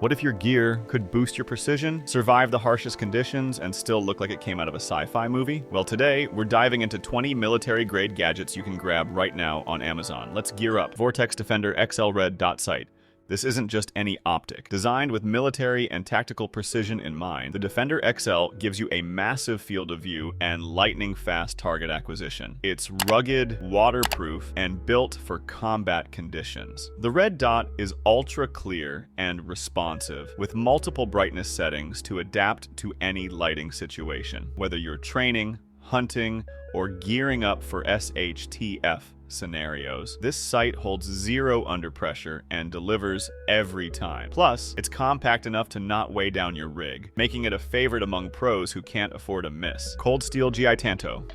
What if your gear could boost your precision, survive the harshest conditions, and still look like it came out of a sci-fi movie? Well, today, we're diving into 20 military-grade gadgets you can grab right now on Amazon. Let's gear up. Vortex Defender XL Red dot sight. This isn't just any optic. Designed with military and tactical precision in mind, the Defender XL gives you a massive field of view and lightning-fast target acquisition. It's rugged, waterproof, and built for combat conditions. The red dot is ultra-clear and responsive, with multiple brightness settings to adapt to any lighting situation. Whether you're training, hunting, or gearing up for SHTF scenarios, this sight holds zero under pressure and delivers every time. Plus, it's compact enough to not weigh down your rig, making it a favorite among pros who can't afford a miss. Cold Steel Gitanto.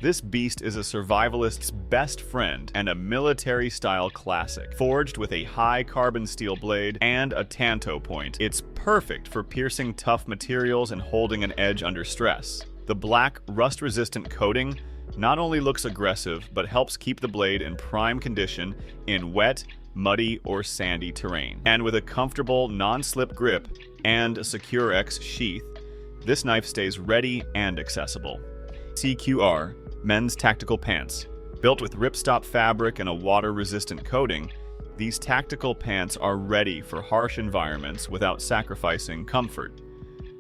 This beast is a survivalist's best friend and a military-style classic. Forged with a high carbon steel blade and a tanto point, it's perfect for piercing tough materials and holding an edge under stress. The black, rust-resistant coating not only looks aggressive, but helps keep the blade in prime condition in wet, muddy, or sandy terrain. And with a comfortable, non-slip grip and a Secure X sheath, this knife stays ready and accessible. CQR Men's Tactical Pants. Built with ripstop fabric and a water-resistant coating, these tactical pants are ready for harsh environments without sacrificing comfort.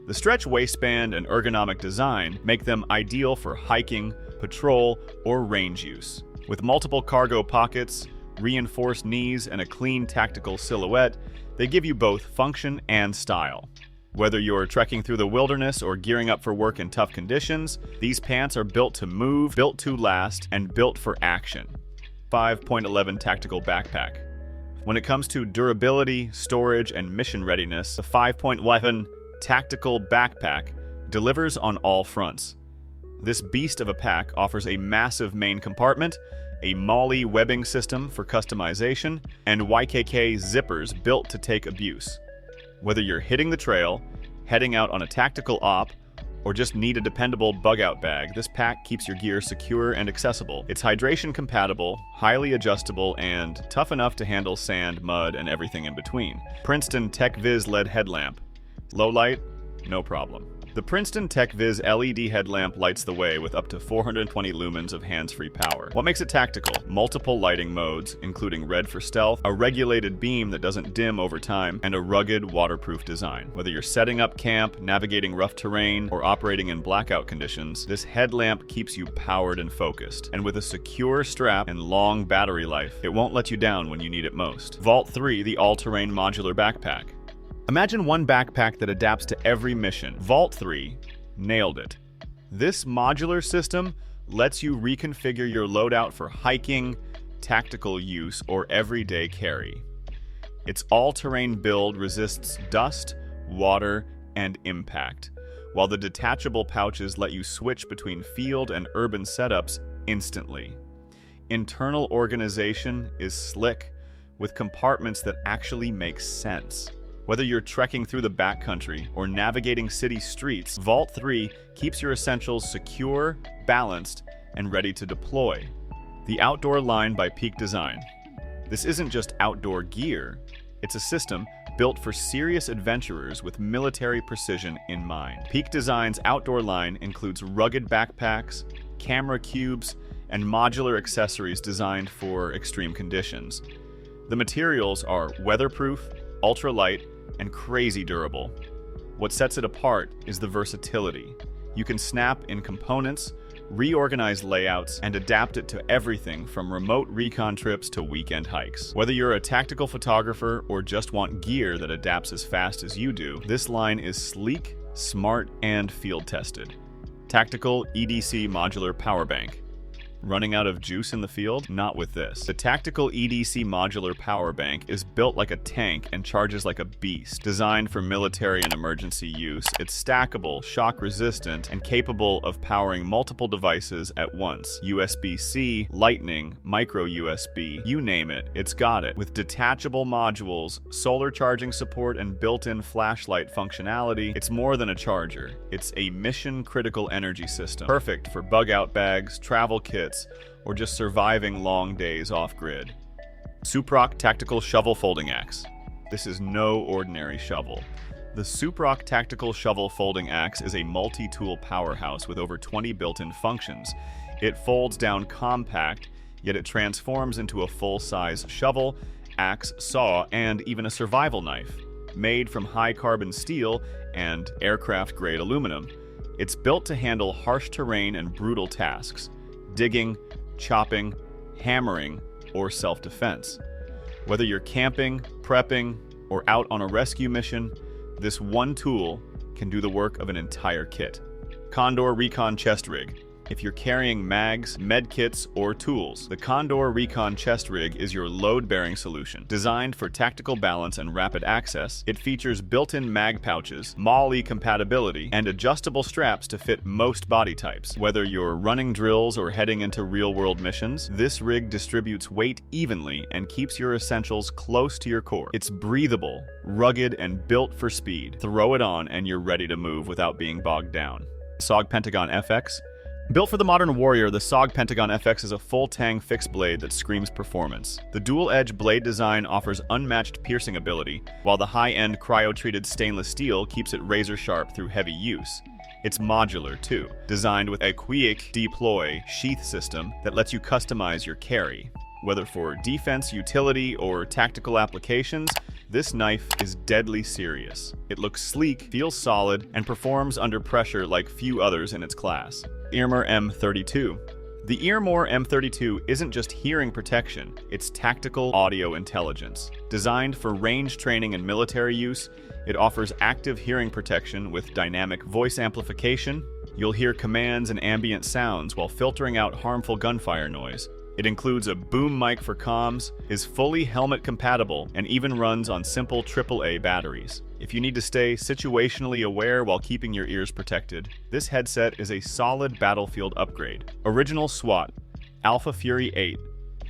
The stretch waistband and ergonomic design make them ideal for hiking, patrol, or range use. With multiple cargo pockets, reinforced knees, and a clean tactical silhouette, they give you both function and style. Whether you're trekking through the wilderness or gearing up for work in tough conditions, these pants are built to move, built to last, and built for action. 5.11 Tactical Backpack. When it comes to durability, storage, and mission readiness, the 5.11 Tactical Backpack delivers on all fronts. This beast of a pack offers a massive main compartment, a MOLLE webbing system for customization, and YKK zippers built to take abuse. Whether you're hitting the trail, heading out on a tactical op, or just need a dependable bug-out bag, this pack keeps your gear secure and accessible. It's hydration compatible, highly adjustable, and tough enough to handle sand, mud, and everything in between. Princeton Tech Vizz LED Headlamp. Low light? No problem. The Princeton Tech Vizz LED headlamp lights the way with up to 420 lumens of hands-free power. What makes it tactical? Multiple lighting modes, including red for stealth, a regulated beam that doesn't dim over time, and a rugged, waterproof design. Whether you're setting up camp, navigating rough terrain, or operating in blackout conditions, this headlamp keeps you powered and focused. And with a secure strap and long battery life, it won't let you down when you need it most. Vault 3, the all-terrain modular backpack. Imagine one backpack that adapts to every mission. Vault 3 nailed it. This modular system lets you reconfigure your loadout for hiking, tactical use, or everyday carry. Its all-terrain build resists dust, water, and impact, while the detachable pouches let you switch between field and urban setups instantly. Internal organization is slick, with compartments that actually make sense. Whether you're trekking through the backcountry or navigating city streets, Vault 3 keeps your essentials secure, balanced, and ready to deploy. The outdoor line by Peak Design. This isn't just outdoor gear, it's a system built for serious adventurers with military precision in mind. Peak Design's outdoor line includes rugged backpacks, camera cubes, and modular accessories designed for extreme conditions. The materials are weatherproof, ultralight, and crazy durable. What sets it apart is the versatility. You can snap in components, reorganize layouts, and adapt it to everything from remote recon trips to weekend hikes. Whether you're a tactical photographer or just want gear that adapts as fast as you do, this line is sleek, smart, and field-tested. Tactical EDC Modular Power Bank. Running out of juice in the field? Not with this. The Tactical EDC Modular Power Bank is built like a tank and charges like a beast. Designed for military and emergency use, it's stackable, shock-resistant, and capable of powering multiple devices at once. USB-C, Lightning, micro USB, you name it, it's got it. With detachable modules, solar charging support, and built-in flashlight functionality, it's more than a charger. It's a mission-critical energy system. Perfect for bug-out bags, travel kits, or just surviving long days off-grid. Suprock Tactical Shovel Folding Axe. This is no ordinary shovel. The Suprock Tactical Shovel Folding Axe is a multi-tool powerhouse with over 20 built-in functions. It folds down compact, yet it transforms into a full-size shovel, axe, saw, and even a survival knife. Made from high-carbon steel and aircraft-grade aluminum, it's built to handle harsh terrain and brutal tasks: digging, chopping, hammering, or self-defense. Whether you're camping, prepping, or out on a rescue mission, this one tool can do the work of an entire kit. Condor Recon Chest Rig. If you're carrying mags, med kits, or tools, the Condor Recon Chest Rig is your load-bearing solution. Designed for tactical balance and rapid access, it features built-in mag pouches, MOLLE compatibility, and adjustable straps to fit most body types. Whether you're running drills or heading into real-world missions, this rig distributes weight evenly and keeps your essentials close to your core. It's breathable, rugged, and built for speed. Throw it on and you're ready to move without being bogged down. SOG Pentagon FX. Built for the modern warrior, the SOG Pentagon FX is a full-tang fixed blade that screams performance. The dual-edge blade design offers unmatched piercing ability, while the high-end cryo-treated stainless steel keeps it razor-sharp through heavy use. It's modular, too, designed with a quick deploy sheath system that lets you customize your carry. Whether for defense, utility, or tactical applications, this knife is deadly serious. It looks sleek, feels solid, and performs under pressure like few others in its class. Earmor M32. The Earmor M32 isn't just hearing protection, it's tactical audio intelligence. Designed for range training and military use, it offers active hearing protection with dynamic voice amplification. You'll hear commands and ambient sounds while filtering out harmful gunfire noise. It includes a boom mic for comms, is fully helmet compatible, and even runs on simple AAA batteries. If you need to stay situationally aware while keeping your ears protected, this headset is a solid battlefield upgrade. Original SWAT, Alpha Fury 8.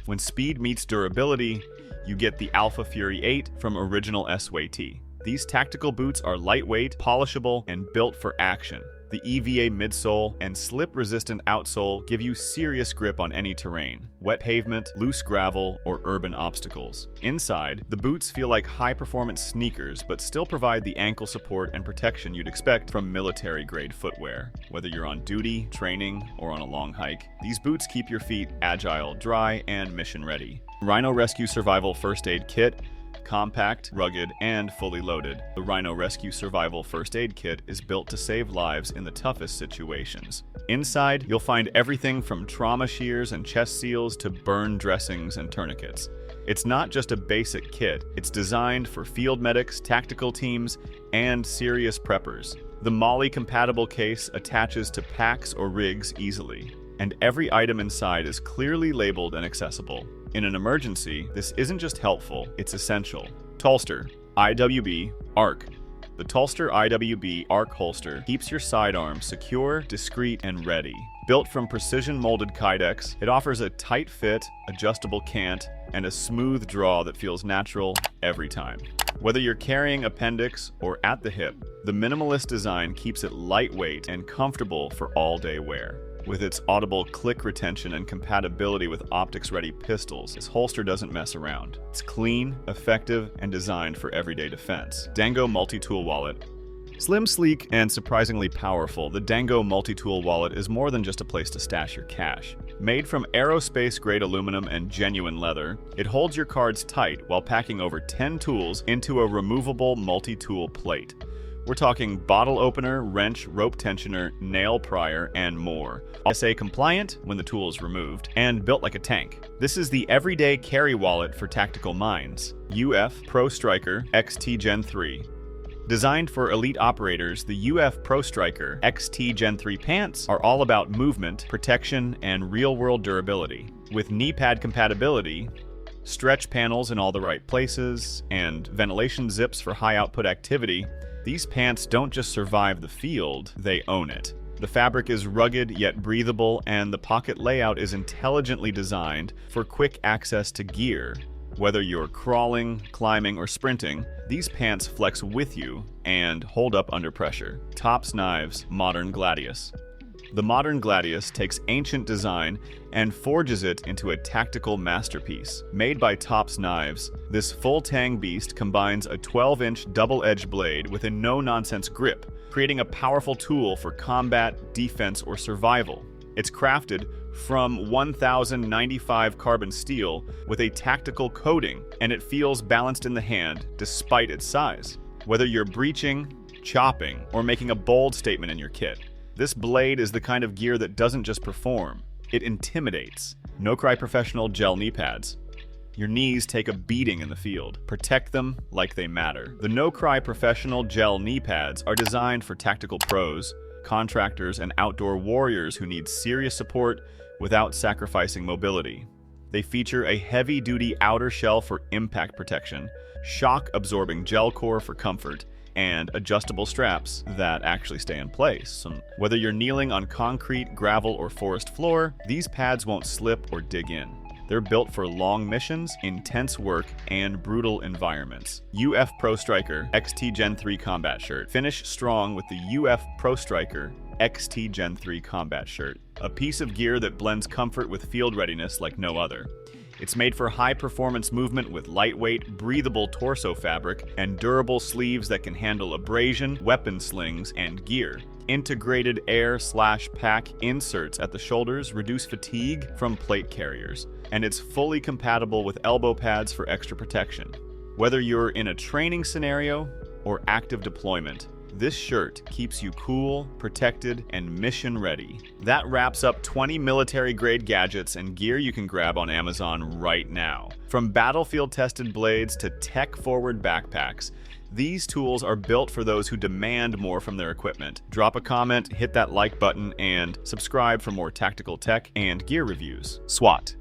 When speed meets durability, you get the Alpha Fury 8 from original SWAT. These tactical boots are lightweight, polishable, and built for action. The EVA midsole and slip-resistant outsole give you serious grip on any terrain: wet pavement, loose gravel, or urban obstacles. Inside, the boots feel like high-performance sneakers but still provide the ankle support and protection you'd expect from military-grade footwear. Whether you're on duty, training, or on a long hike, these boots keep your feet agile, dry, and mission-ready. Rhino Rescue Survival First Aid Kit. Compact, rugged, and fully loaded, the Rhino Rescue Survival First Aid Kit is built to save lives in the toughest situations. Inside, you'll find everything from trauma shears and chest seals to burn dressings and tourniquets. It's not just a basic kit, it's designed for field medics, tactical teams, and serious preppers. The MOLLE-compatible case attaches to packs or rigs easily, and every item inside is clearly labeled and accessible. In an emergency, this isn't just helpful, it's essential. Tolster IWB Arc. The Tolster IWB Arc Holster keeps your sidearm secure, discreet, and ready. Built from precision-molded kydex, it offers a tight fit, adjustable cant, and a smooth draw that feels natural every time. Whether you're carrying appendix or at the hip, the minimalist design keeps it lightweight and comfortable for all-day wear. With its audible click retention and compatibility with optics-ready pistols, this holster doesn't mess around. It's clean, effective, and designed for everyday defense. Dango Multi-Tool Wallet. Slim, sleek, and surprisingly powerful, the Dango Multi-Tool Wallet is more than just a place to stash your cash. Made from aerospace-grade aluminum and genuine leather, it holds your cards tight while packing over 10 tools into a removable multi-tool plate. We're talking bottle opener, wrench, rope tensioner, nail prier, and more. SA compliant when the tool is removed, and built like a tank. This is the everyday carry wallet for tactical minds. UF Pro Striker XT Gen 3. Designed for elite operators, the UF Pro Striker XT Gen 3 pants are all about movement, protection, and real-world durability. With knee pad compatibility, stretch panels in all the right places, and ventilation zips for high-output activity, these pants don't just survive the field, they own it. The fabric is rugged yet breathable, and the pocket layout is intelligently designed for quick access to gear. Whether you're crawling, climbing, or sprinting, these pants flex with you and hold up under pressure. Tops Knives Modern Gladius. The modern Gladius takes ancient design and forges it into a tactical masterpiece. Made by Tops Knives, this full-tang beast combines a 12-inch double-edged blade with a no-nonsense grip, creating a powerful tool for combat, defense, or survival. It's crafted from 1095 carbon steel with a tactical coating, and it feels balanced in the hand despite its size. Whether you're breaching, chopping, or making a bold statement in your kit, this blade is the kind of gear that doesn't just perform, it intimidates. NoCry Professional Gel Knee Pads. Your knees take a beating in the field. Protect them like they matter. The NoCry Professional Gel Knee Pads are designed for tactical pros, contractors, and outdoor warriors who need serious support without sacrificing mobility. They feature a heavy-duty outer shell for impact protection, shock-absorbing gel core for comfort, and adjustable straps that actually stay in place. So whether you're kneeling on concrete, gravel, or forest floor, these pads won't slip or dig in. They're built for long missions, intense work, and brutal environments. UF Pro Striker XT Gen 3 Combat Shirt. Finish strong with the UF Pro Striker XT Gen 3 Combat Shirt, a piece of gear that blends comfort with field readiness like no other. It's made for high-performance movement with lightweight, breathable torso fabric and durable sleeves that can handle abrasion, weapon slings, and gear. Integrated air/pack inserts at the shoulders reduce fatigue from plate carriers, and it's fully compatible with elbow pads for extra protection. Whether you're in a training scenario or active deployment, this shirt keeps you cool, protected, and mission-ready. That wraps up 20 military-grade gadgets and gear you can grab on Amazon right now. From battlefield-tested blades to tech-forward backpacks, these tools are built for those who demand more from their equipment. Drop a comment, hit that like button, and subscribe for more tactical tech and gear reviews. SWAT.